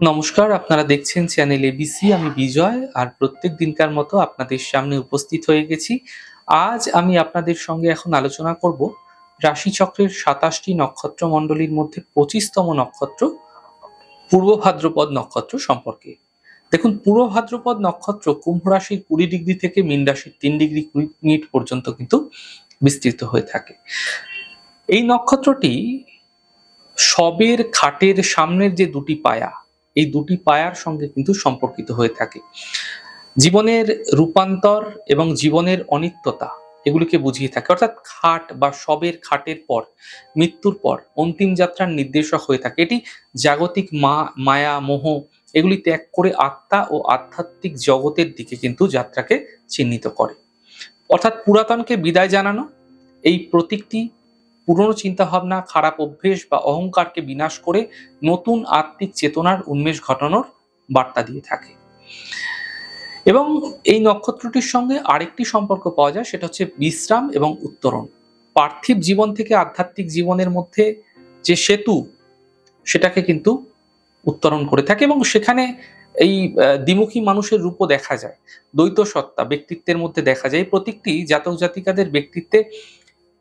নমস্কার, আপনারা দেখছেন চ্যানেল এবিসি। আমি বিজয়, আর প্রত্যেক দিনকার মতো আপনাদের সামনে উপস্থিত হয়ে গেছি। আজ আমি আপনাদের সঙ্গে এখন আলোচনা করব রাশিচক্রের ২৭টি নক্ষত্রমণ্ডলীর মধ্যে ২৫তম নক্ষত্র পূর্ব ভাদ্রপদ নক্ষত্র সম্পর্কে। দেখুন, পূর্ব ভাদ্রপদ নক্ষত্র কুম্ভ রাশির ২০ ডিগ্রি থেকে মীন রাশির ৩ ডিগ্রি ২০ মিনিট পর্যন্ত কিন্তু বিস্তৃত হয়ে থাকে। এই নক্ষত্রটি শবের খাটের সামনের যে দুটি পায়া, এই দুটি পায়ার সঙ্গে কিন্তু সম্পর্কিত হয়ে থাকে। জীবনের রূপান্তর এবং জীবনের অনিত্যতা এগুলিকে বুঝিয়ে থাকে, অর্থাৎ খাট বা শবের খাটের পর, মৃত্যুর পর অন্তিম যাত্রার নির্দেশক হয়ে থাকে। এটি জাগতিক মায়া মোহ এগুলি ত্যাগ করে আত্মা ও আধ্যাত্মিক জগতের দিকে কিন্তু যাত্রাকে চিহ্নিত করে, অর্থাৎ পুরাতনকে বিদায় জানানো। এই প্রতীকটি পুরনো চিন্তাভাবনা, খারাপ অভ্যেস বা অহংকারকে বিনাশ করে নতুন আত্মিক চেতনার উন্মেষ ঘটানোর বার্তা দিয়ে থাকে। এবং এই নক্ষত্রটির সঙ্গে আরেকটি সম্পর্ক পাওয়া যায়, সেটা হচ্ছে বিশ্রাম এবং উত্তরণ। পার্থিব জীবন থেকে আধ্যাত্মিক জীবনের মধ্যে যে সেতু, সেটাকে কিন্তু উত্তরণ করে থাকে এবং সেখানে এই দ্বিমুখী মানুষের রূপও দেখা যায়, দ্বৈত সত্তা ব্যক্তিত্বের মধ্যে দেখা যায়। এই প্রতীকটি জাতক জাতিকাদের ব্যক্তিত্বে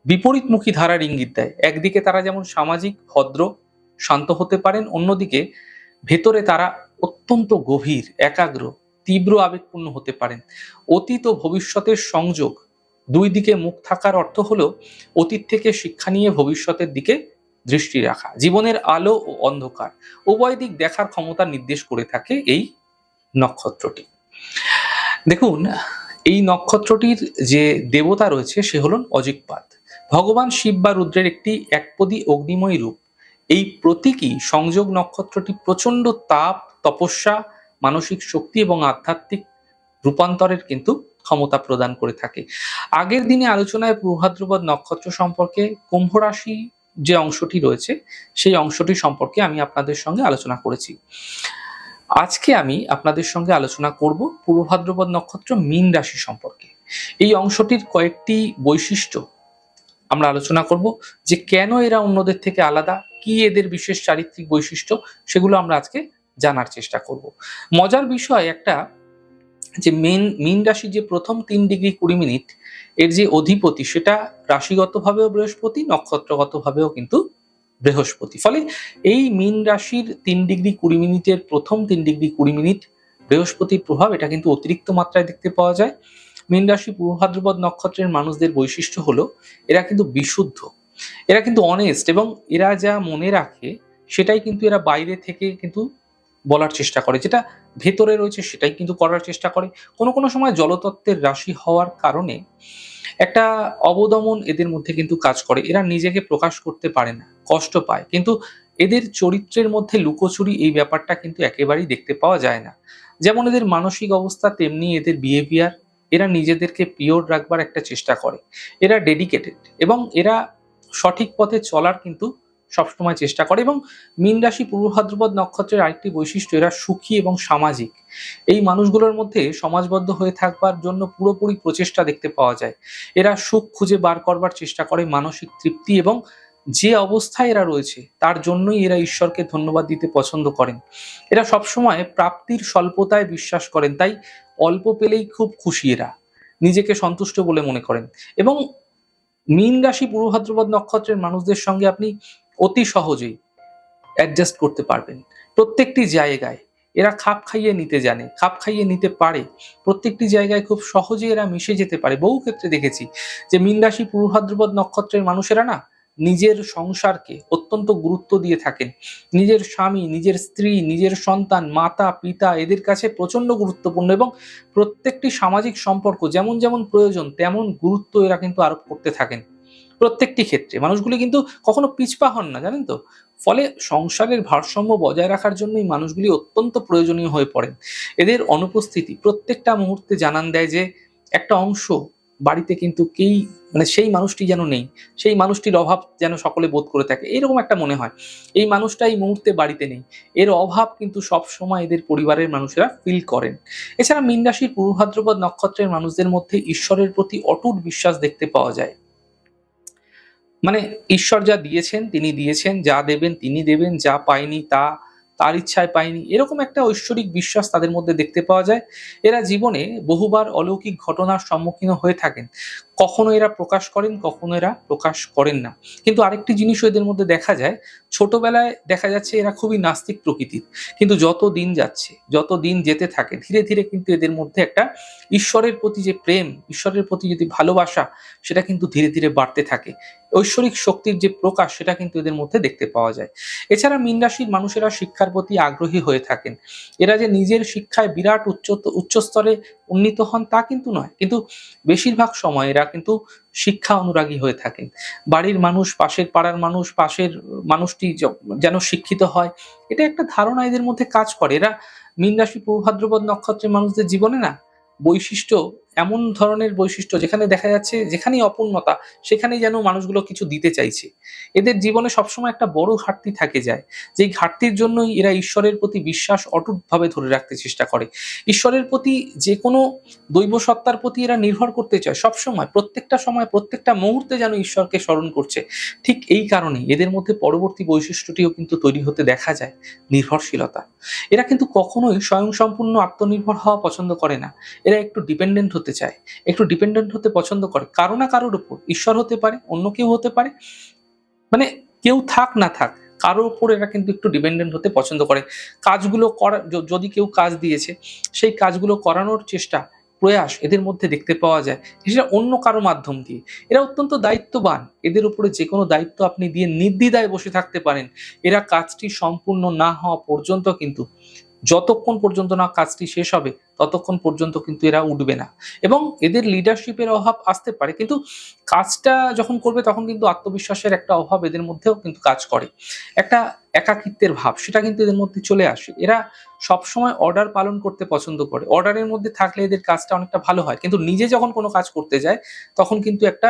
বিপরীতমুখী ধারার ইঙ্গিত দেয়। একদিকে তারা যেমন সামাজিক, ভদ্র, শান্ত হতে পারেন, অন্যদিকে ভেতরে তারা অত্যন্ত গভীর, একাগ্র, তীব্র আবেগপূর্ণ হতে পারেন। অতীত ও ভবিষ্যতের সংযোগ, দুই দিকে মুখ থাকার অর্থ হলো অতীত থেকে শিক্ষা নিয়ে ভবিষ্যতের দিকে দৃষ্টি রাখা। জীবনের আলো ও অন্ধকার উভয় দিক দেখার ক্ষমতা নির্দেশ করে থাকে এই নক্ষত্রটি। দেখুন, এই নক্ষত্রটির যে দেবতা রয়েছে সে হলেন অজিকপাদ, ভগবান শিব বা রুদ্রের একটি একপদী অগ্নিময় রূপ। এই প্রতীকী সংযোগ নক্ষত্রটি প্রচন্ড তাপ, তপস্যা, মানসিক শক্তি এবং আধ্যাত্মিক রূপান্তরের কিন্তু ক্ষমতা প্রদান করে থাকে। আগের দিনে আলোচনায় পূর্বভাদ্রপদ নক্ষত্র সম্পর্কে, কুম্ভ রাশি যে অংশটি রয়েছে সেই অংশটি সম্পর্কে আমি আপনাদের সঙ্গে আলোচনা করেছি। আজকে আমি আপনাদের সঙ্গে আলোচনা করব পূর্ব ভাদ্রপদ নক্ষত্র মীন রাশি সম্পর্কে। এই অংশটির কয়েকটি বৈশিষ্ট্য আমরা আলোচনা করব, যে কেন এরা অন্যদের থেকে আলাদা, কি এদের বিশেষ চারিত্রিক বৈশিষ্ট্য, সেগুলো আমরা আজকে জানার চেষ্টা করব। মজার বিষয় একটা, যে মীন রাশি যে প্রথম ৩ ডিগ্রি ২০ মিনিট এর যে অধিপতি, সেটা রাশিগতভাবেও বৃহস্পতি, নক্ষত্রগতভাবেও কিন্তু বৃহস্পতি। ফলে এই মীন রাশির ৩ ডিগ্রি ২০ মিনিটের প্রথম ৩ ডিগ্রি ২০ মিনিট বৃহস্পতির প্রভাব এটা কিন্তু অতিরিক্ত মাত্রায় দেখতে পাওয়া যায়। মীন রাশি পূর্ব ভাদ্রপদ নক্ষত্রের মানুষদের বৈশিষ্ট্য হলো এরা কিন্তু বিশুদ্ধ, এরা কিন্তু অনেস্ট, এবং এরা যা মনে রাখে সেটাই কিন্তু এরা বাইরে থেকে কিন্তু বলার চেষ্টা করে, যেটা ভেতরে রয়েছে সেটাই কিন্তু করার চেষ্টা করে। কোনো কোনো সময় জলতত্ত্বের রাশি হওয়ার কারণে একটা অবদমন এদের মধ্যে কিন্তু কাজ করে। এরা নিজেকে প্রকাশ করতে পারে না, কষ্ট পায়, কিন্তু এদের চরিত্রের মধ্যে লুকোচুরি এই ব্যাপারটা কিন্তু একেবারেই দেখতে পাওয়া যায় না। যেমন এদের মানসিক অবস্থা, তেমনি এদের বিহেভিয়ার। এরা নিজেদেরকে পিওর রাখবার একটা চেষ্টা করে, এরা ডেডিকেটেড, এবং এরা সঠিক পথে চলার কিন্তু সবসময় চেষ্টা করে। এবং মীন রাশি পূর্ব ভাদ্রপদ নক্ষত্রের আরেকটি বৈশিষ্ট্য, এরা সুখী এবং সামাজিক। এই মানুষগুলোর মধ্যে সমাজবদ্ধ হয়ে থাকবার জন্য পুরোপুরি প্রচেষ্টা দেখতে পাওয়া যায়। এরা সুখ খুঁজে বার করবার চেষ্টা করে, মানসিক তৃপ্তি এবং যে অবস্থায় এরা রয়েছে তার জন্যই এরা ঈশ্বরকে ধন্যবাদ দিতে পছন্দ করেন। এরা সবসময় প্রাপ্তির স্বল্পতায় বিশ্বাস করেন, তাই অল্প পেলেই খুব খুশি, এরা নিজেকে সন্তুষ্ট বলে মনে করেন। এবং মীন রাশি পূর্ব ভাদ্রপদ নক্ষত্রের মানুষদের সঙ্গে আপনি অতি সহজেই অ্যাডজাস্ট করতে পারবেন। প্রত্যেকটি জায়গায় এরা খাপ খাইয়ে নিতে জানে, খাপ খাইয়ে নিতে পারে। প্রত্যেকটি জায়গায় খুব সহজে এরা মিশে যেতে পারে। বহু ক্ষেত্রে দেখেছি যে মীন রাশি পূর্ব ভাদ্রপদ নক্ষত্রের মানুষেরা না নিজের সংসারকে অত্যন্ত গুরুত্ব দিয়ে থাকেন। নিজের স্বামী, নিজের স্ত্রী, নিজের সন্তান, মাতা, পিতা এদের কাছে প্রচন্ড গুরুত্বপূর্ণ, এবং প্রত্যেকটি সামাজিক সম্পর্ক যেমন যেমন প্রয়োজন তেমন গুরুত্ব এরা কিন্তু আরোপ করতে থাকেন। প্রত্যেকটি ক্ষেত্রে মানুষগুলি কিন্তু কখনো পিছপা হন না, জানেন তো। ফলে সংসারের ভারসাম্য বজায় রাখার জন্য এই মানুষগুলি অত্যন্ত প্রয়োজনীয় হয়ে পড়েন। এদের অনুপস্থিতি প্রত্যেকটা মুহূর্তে জানান দেয় যে একটা অংশ বাড়িতে কিন্তু সেই মানুষটি যেন নেই, সেই মানুষটির অভাব যেন সকলে বোধ করে থাকে, এরকম একটা মনে হয়। এই মানুষটা এই মুহূর্তে বাড়িতে নেই, এর অভাব কিন্তু সব সময় এদের পরিবারের মানুষেরা ফিল করেন। এছাড়া মীন রাশির পূর্ব ভাদ্রপদ নক্ষত্রের মানুষদের মধ্যে ঈশ্বরের প্রতি অটুট বিশ্বাস দেখতে পাওয়া যায়। মানে ঈশ্বর যা দিয়েছেন তিনি দিয়েছেন, যা দেবেন তিনি দেবেন, যা পায়নি তা তার ইচ্ছায় পাইনি, এরকম একটা ঐশ্বরিক বিশ্বাস তাদের মধ্যে দেখতে পাওয়া যায়। এরা জীবনে বহুবার অলৌকিক ঘটনার সম্মুখীন হয়ে থাকেন। কখনো এরা প্রকাশ করেন, কখনো এরা প্রকাশ করেন না। কিন্তু আরেকটি জিনিসও এদের মধ্যে দেখা যায়, ছোটবেলায় দেখা যাচ্ছে এরা খুবই নাস্তিক প্রকৃতির। কিন্তু যত দিন যাচ্ছে, যত দিন যেতে থাকে, ধীরে ধীরে কিন্তু এদের মধ্যে একটা ঈশ্বরের প্রতি যে প্রেম, ঈশ্বরের প্রতি যদি ভালোবাসা, সেটা কিন্তু ধীরে ধীরে বাড়তে থাকে। ঐশ্বরিক শক্তির যে প্রকাশ, সেটা কিন্তু এদের মধ্যে দেখতে পাওয়া যায়। এছাড়া মীন রাশির মানুষেরা শিক্ষার প্রতি আগ্রহী হয়ে থাকেন। এরা যে নিজের শিক্ষায় বিরাট উচ্চ স্তরে উন্নীত হন তা কিন্তু নয়, কিন্তু বেশিরভাগ সময় এরা কিন্তু শিক্ষা অনুরাগী হয়ে থাকেন। বাড়ির মানুষ, পাশের পাড়ার মানুষ, পাশের মানুষটি যেন শিক্ষিত হয়, এটা একটা ধারণা এদের মধ্যে কাজ করে। এরা মীন রাশি পূর্ব ভাদ্রপদ নক্ষত্রের মানুষদের জীবনে না বৈশিষ্ট্য, এমন ধরনের বৈশিষ্ট্য যেখানে দেখা যাচ্ছে যেখানেই অপূর্ণতা, সেখানেই যেন মানুষগুলো কিছু দিতে চাইছে। এদের জীবনে সবসময় একটা বড় ঘাটতি থাকে যায়, যেই ঘাটতির জন্যই এরা ঈশ্বরের প্রতি বিশ্বাস অটুটভাবে ধরে রাখতে চেষ্টা করে। ঈশ্বরের প্রতি, যে কোনো দৈব সত্তার প্রতি এরা নির্ভর করতে চায় সবসময়, প্রত্যেকটা সময়, প্রত্যেকটা মুহূর্তে যেন ঈশ্বরকে স্মরণ করছে। ঠিক এই কারণেই এদের মধ্যে পরবর্তী বৈশিষ্ট্যটিও কিন্তু তৈরি হতে দেখা যায়, নির্ভরশীলতা। এরা কিন্তু কখনোই স্বয়ংসম্পূর্ণ আত্মনির্ভর হওয়া পছন্দ করে না। এরা একটু ডিপেন্ডেন্ট হতে চায়, একটু ডিপেন্ডেন্ট হতে পছন্দ করে কারো না কারোর উপর। ঈশ্বর হতে পারে, অন্য কেউ হতে পারে, মানে কেউ থাক না থাক, কারোর উপর এরা কিন্তু একটু ডিপেন্ডেন্ট হতে পছন্দ করে। কাজগুলো করা, যদি কেউ কাজ দিয়েছে, সেই কাজগুলো করানোর চেষ্টা, প্রয়াস এদের মধ্যে দেখতে পাওয়া যায়, সেটা অন্য কারো মাধ্যম দিয়ে। এরা অত্যন্ত দায়িত্ববান। এদের উপরে যে কোনো দায়িত্ব আপনি দিয়ে নির্দ্বিধায় বসে থাকতে পারেন। এরা কাজটি সম্পূর্ণ না হওয়া পর্যন্ত কিন্তু, যতক্ষণ পর্যন্ত না কাজটি শেষ হবে, ততক্ষণ পর্যন্ত কিন্তু এরা উঠবে না। এবং এদের লিডারশিপের অভাব আসতে পারে, কিন্তু কাজটা যখন করবে তখন কিন্তু আত্মবিশ্বাসের একটা অভাব এদের মধ্যেও কিন্তু কাজ করে। একটা একাকিত্বের ভাব, সেটা কিন্তু এদের মধ্যে চলে আসে। এরা সবসময় অর্ডার পালন করতে পছন্দ করে। অর্ডারের মধ্যে থাকলে এদের কাজটা অনেকটা ভালো হয়। কিন্তু নিজে যখন কোনো কাজ করতে যায়, তখন কিন্তু একটা,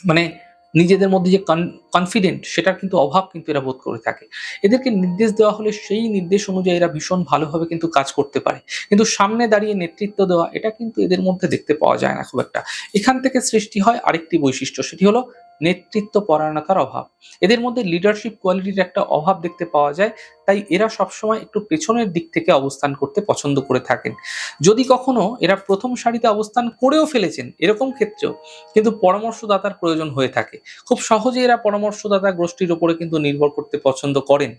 মানে নিজেদের মধ্যে যে কনফিডেন্ট, সেটার কিন্তু অভাব কিন্তু এরা বোধ করে থাকে। এদেরকে নির্দেশ দেওয়া হলে সেই নির্দেশ অনুযায়ী এরা ভীষণ ভালোভাবে কিন্তু কাজ করতে পারে। কিন্তু সামনে দাঁড়িয়ে নেতৃত্ব দেওয়া, এটা কিন্তু এদের মধ্যে দেখতে পাওয়া যায় না খুব একটা। এখান থেকে সৃষ্টি হয় আরেকটি বৈশিষ্ট্য, সেটি হলো নেতৃত্ব পরায়ণতার অভাব। এদের মধ্যে লিডারশিপ কোয়ালিটির একটা অভাব দেখতে পাওয়া যায়। তাই এরা সবসময় একটু পেছনের দিক থেকে অবস্থান করতে পছন্দ করে থাকেন। যদি কখনো এরা প্রথম সারিতে অবস্থান করেও ফেলেছেন, এরকম ক্ষেত্রেও কিন্তু পরামর্শদাতার প্রয়োজন হয়ে থাকে। খুব সহজে এরা পরামর্শদাতা গোষ্ঠীর উপরে কিন্তু নির্ভর করতে পছন্দ করেন।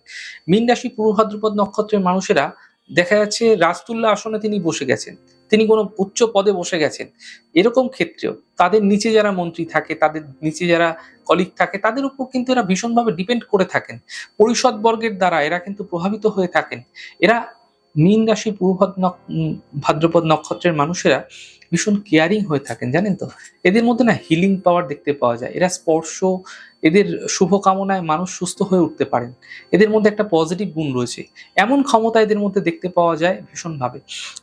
মীন রাশি পূর্ব ভাদ্রপদ নক্ষত্রের মানুষেরা দেখা যাচ্ছে রাজতুল্য আসনে তিনি বসে গেছেন, তিনি কোনো উচ্চ পদে বসে গেছেন। এরকম ক্ষেত্রেও তাদের নিচে যারা মন্ত্রী থাকে, তাদের নিচে যারা কলিগ থাকে, তাদের উপর কিন্তু এরা ভীষণভাবে ডিপেন্ড করে থাকেন। পরিষদ বর্গের দ্বারা এরা কিন্তু প্রভাবিত হয়ে থাকেন। এরা মীন রাশি পূর্ব ভাদ্রপদ নক্ষত্রের মানুষেরা ভীষণ কেয়ারিং হয়ে থাকেন, জানেন তো। এদের মধ্যে না হিলিং পাওয়ার দেখতে পাওয়া যায়। এরা স্পর্শ, এদের শুভকামনায় মানুষ সুস্থ হয়ে উঠতে পারেন। এদের মধ্যে একটা পজিটিভ গুণ রয়েছে, এমন ক্ষমতা এদের মধ্যে দেখতে পাওয়া যায় ভীষণভাবে।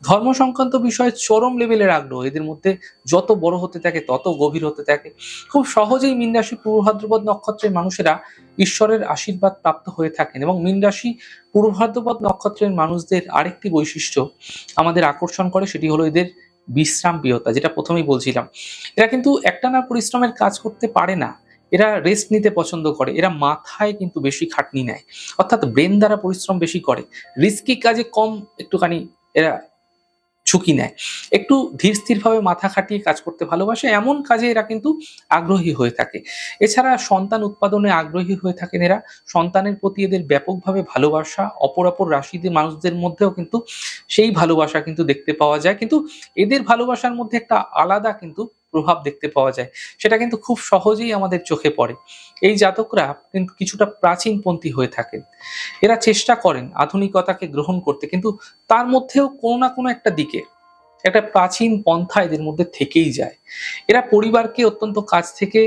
ধর্ম সংক্রান্ত বিষয়ে চরম লেভেলের আগ্রহ এদের মধ্যে যত বড় হতে থাকে, তত গভীর হতে থাকে। খুব সহজেই মীন রাশি পূর্ব ভাদ্রপদ নক্ষত্রের মানুষেরা ঈশ্বরের আশীর্বাদ প্রাপ্ত হয়ে থাকেন। এবং মীন রাশি পূর্ব ভাদ্রপদ নক্ষত্রের মানুষদের আরেকটি বৈশিষ্ট্য আমাদের আকর্ষণ করে, সেটি হলো এদের বিশ্রাম প্রিয়তা, যেটা প্রথমেই বলছিলাম। এরা কিন্তু একটানা পরিশ্রমের কাজ করতে পারে না। এরা রেস্ট নিতে পছন্দ করে। এরা মাথায় কিন্তু বেশি খাটনি নেয়, অর্থাৎ ব্রেন দ্বারা পরিশ্রম বেশি করে। রিস্কি কাজে কম একটুখানি এরা ঝুঁকি নেয়। একটু ধীর স্থিরভাবে মাথা খাটিয়ে কাজ করতে ভালোবাসে, এমন কাজে এরা কিন্তু আগ্রহী হয়ে থাকে। এছাড়া সন্তান উৎপাদনে আগ্রহী হয়ে থাকেন এরা। সন্তানের প্রতি এদের ব্যাপকভাবে ভালোবাসা, অপর রাশিদের মানুষদের মধ্যেও কিন্তু সেই ভালোবাসা কিন্তু দেখতে পাওয়া যায়। কিন্তু এদের ভালোবাসার মধ্যে একটা আলাদা কিন্তু প্রভাব দেখতে পাওয়া যায়। সেটা কিন্তু খুব সহজেই আমাদের চোখে পড়ে। এই জাতকরা কিন্তু কিছুটা প্রাচীনপন্থী হয়ে থাকেন। এরা চেষ্টা করেন আধুনিকতাকে গ্রহণ করতে, কিন্তু তার মধ্যেও কোনো না কোনো একটা দিকে একটা প্রাচীন পন্থা এদের মধ্যে থেকেই যায়। এরা পরিবারকে অত্যন্ত কাছ থেকে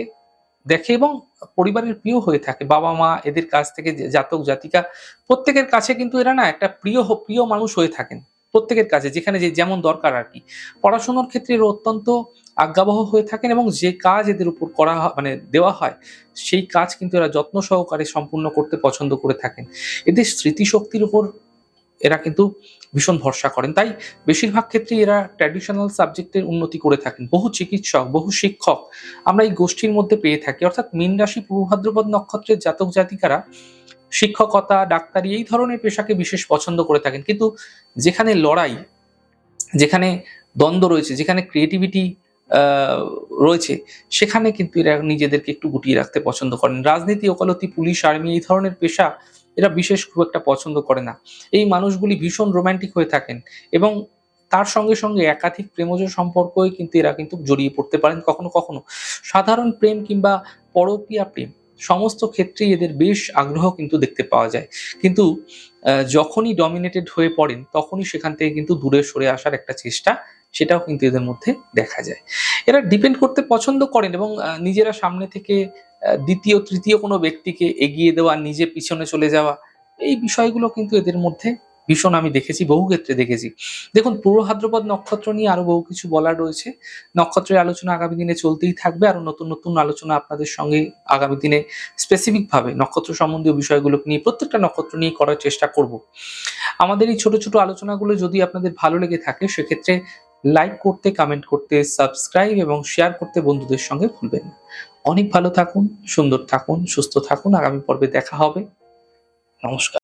দেখে এবং পরিবারের প্রিয় হয়ে থাকে। বাবা-মা এদের কাছ থেকে, যে জাতক জাতিকা প্রত্যেকের কাছে কিন্তু এরা না একটা প্রিয় মানুষ হয়ে থাকেন। প্রত্যেকের কাছে যেখানে যেমন দরকার আরকি। পড়াশোনার ক্ষেত্রে এরা অত্যন্ত আজ্ঞাবহ হয়ে থাকেন এবং যে কাজ এদের উপর করা মানে দেওয়া হয়, সেই কাজ কিন্তু এরা যত্ন সহকারে সম্পূর্ণ করতে পছন্দ করে থাকেন। এদের স্মৃতিশক্তির উপর এরা কিন্তু ভীষণ ভরসা করেন। তাই বেশিরভাগ ক্ষেত্রেই এরা ট্র্যাডিশনাল সাবজেক্টের উন্নতি করে থাকেন। বহু চিকিৎসক, বহু শিক্ষক আমরা এই গোষ্ঠীর মধ্যে পেয়ে থাকি। অর্থাৎ মীন রাশি পূর্ব ভাদ্রপদ নক্ষত্রের জাতক জাতিকারা শিক্ষকতা, ডাক্তারি এই ধরনের পেশাকে বিশেষ পছন্দ করে থাকেন। কিন্তু যেখানে লড়াই, যেখানে দ্বন্দ্ব রয়েছে, যেখানে ক্রিয়েটিভিটি আ রয়েছে, সেখানে কিন্তু এরা নিজেদেরকে একটু গুটিয়ে রাখতে পছন্দ করেন। রাজনীতি, ওকালতি, পুলিশ, আর্মি এই ধরনের পেশা এরা বিশেষ খুব একটা পছন্দ করে না। এই মানুষগুলি ভীষণ রোমান্টিক হয়ে থাকেন এবং তার সঙ্গে একাধিক প্রেমজ সম্পর্কই কিন্তু এরা কিন্তু জড়িয়ে পড়তে পারেন কখনো, কখনো। সাধারণ প্রেম কিংবা পরকীয়া প্রেম সমস্ত ক্ষেত্রেই এদের বেশ আগ্রহ কিন্তু দেখতে পাওয়া যায়। কিন্তু যখনই ডমিনেটেড হয়ে পড়েন তখনই সেখান থেকে কিন্তু দূরে সরে আসার একটা চেষ্টা সেটাও কিন্তু এদের মধ্যে দেখা যায়। এরা ডিপেন্ড করতে পছন্দ করেন এবং নিজেরা সামনে থেকে ২য়, ৩য় কোনো ব্যক্তিকে এগিয়ে দেওয়া, নিজে পিছনে চলে যাওয়া এই বিষয়গুলো কিন্তু এদের মধ্যে ভীষণ আমি দেখেছি, বহু ক্ষেত্রে দেখেছি। দেখুন পূর্ব ভাদ্রপদ নক্ষত্র নিয়ে আরো বহু কিছু বলার রয়েছে। নক্ষত্রের আলোচনা আগামী দিনে চলতেই থাকবে। আরো নতুন আলোচনা আপনাদের সঙ্গে আগামী দিনে স্পেসিফিক ভাবে নক্ষত্র সম্বন্ধীয় বিষয়গুলো নিয়ে প্রত্যেকটা নক্ষত্র নিয়ে করার চেষ্টা করব। আমাদের এই ছোট আলোচনাগুলো যদি আপনাদের ভালো লেগে থাকে সেক্ষেত্রে লাইক করতে, কমেন্ট করতে, সাবস্ক্রাইব এবং শেয়ার করতে বন্ধুদের সঙ্গে ভুলবেন না। অনেক ভালো থাকুন, সুন্দর থাকুন, সুস্থ থাকুন। আগামী পর্বে দেখা হবে। নমস্কার।